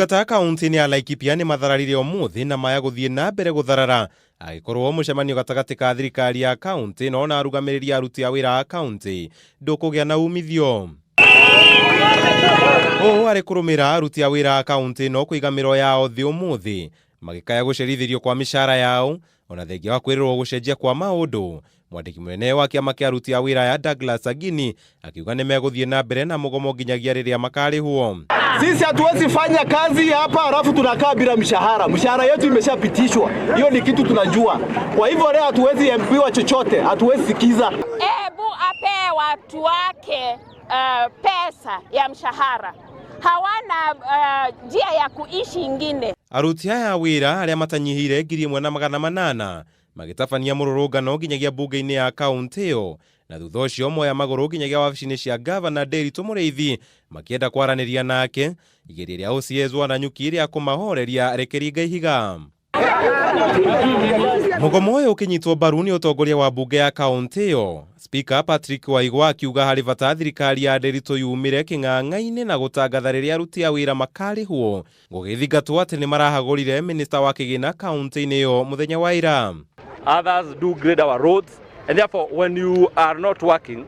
Motungata kaunti-inĩ ya Laikipia nĩ mathararire ũmũthĩ na maya gũthiĩ na mbere gũtharara agĩkorwo mũcemanio gatagatĩ ka thirikari ya kaunti no na arũgamĩrĩri aruti a wĩra a kaunti ndũkũgĩa na umithio. Ũũ arĩ kũrũmĩra aruti a wĩra a kaunti no kũiga mĩro yao thĩ ũmũthĩ magĩkaya gũcerithĩrio kwa mĩcara yao ona thengia wa kwĩrĩrwo gũcenjia kwa maũndũ. Mwandĩki mũnene wa kĩama kĩa aruti a wĩra ya Douglas Agini akiuga nĩ megũthiĩ na mbere na mũgomo nginyagia rĩrĩa makarĩhwo. Sisi hatuwezi fanya kazi hapa alafu tunakaa bila mshahara. Mshahara yetu imeshapitishwa. Hiyo ni kitu tunajua. Kwa hivyo leo hatuwezi ambiwa chochote, hatuwezi sikiza. Ebu ape watu wake pesa ya mshahara. Hawana njia ya kuishi ingine. Aruti aya a wĩra arĩa matanyihire 1,800 magĩtabania mũrũrũngano nginyagia bunge-inĩ ya kaunti ĩyo, na thutha ũcio moya magũrũ nginyagia wabici-inĩ cia Gavana Nderitu Mũrĩithi makĩenda kwaranĩria nake igeria rĩa OCS Wananyuki rĩa kũmahoreria rĩkĩringa ihiga. Mũgomo ũyũ ũkĩnyitwo mbaru nĩ ũtongoria wa bunge ya kaunti ĩyo. Speaker Patrick Waigwa akiuga harĩ bata thirikari ya Nderitu yumĩre kĩng'ang'a-inĩ na gũtangatha rĩrĩa aruti a wĩra makarĩhwo, gũgĩthingatwo atĩ nĩ marahagũrire minista wa kĩgĩna kaunti-inĩ ĩyo mũthenya wa ira. Others do grade our roads, and therefore when you are not working,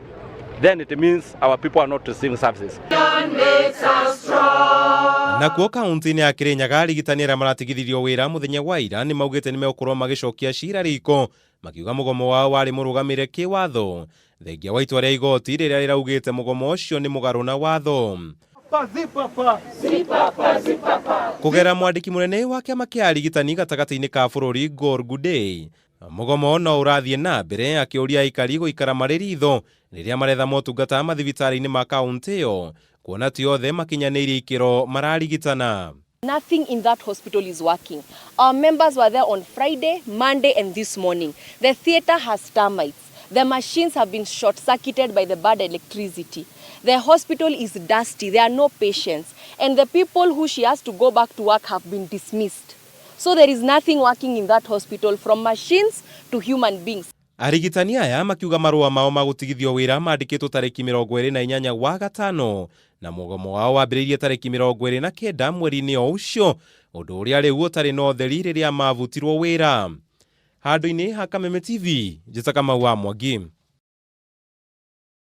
then it means our people are not receiving services. Nakuo kaunti-inĩ ya Kirinyaga arigitani arĩa maratigithirio wĩra mũthenya wa ira nĩ maugĩte nĩ megũkorwo magĩcokia cira riko, makiuga mũgomo wao warĩ mũrũgamĩre kĩwatho thengia wa itua rĩa igoti rĩrĩa rĩraugĩte mũgomo ũcio nĩ mũgarũ na watho. Kũgera mwandĩki mũnene wa kĩama kĩa arigitani gatagatĩ-inĩ ka bũrũri Gor Gudei, mũgomo no ũrathiĩ na mbere akĩũria aikari gũikara marĩ ritho rĩrĩa maretha motungata mathibitarĩ-inĩ ma kaunti ĩyo kuona ti othe makinyanĩirie ikĩro mararigitana. Nothing in that hospital is working. Our members were there on Friday, Monday and this morning. The theater has termites. The machines have been short-circuited by the bad electricity. The hospital is dusty. There are no patients. And the people who she has to go back to work have been dismissed. So there is nothing working in that hospital from machines to human beings. Arigitani aya makiuga marũa mao magũtigithio wĩra mandĩkĩtwo tarĩki 28 wa gatano na mũgomo wao wambĩrĩirie tarĩki 29 mweri-inĩ o ũcio, ũndũ ũrĩa rĩu ũtarĩ na ũtheri rĩrĩa mavutirwo wĩra. Handũ-inĩ ha Kameme TV, Njĩta Kamau wa Mwangi.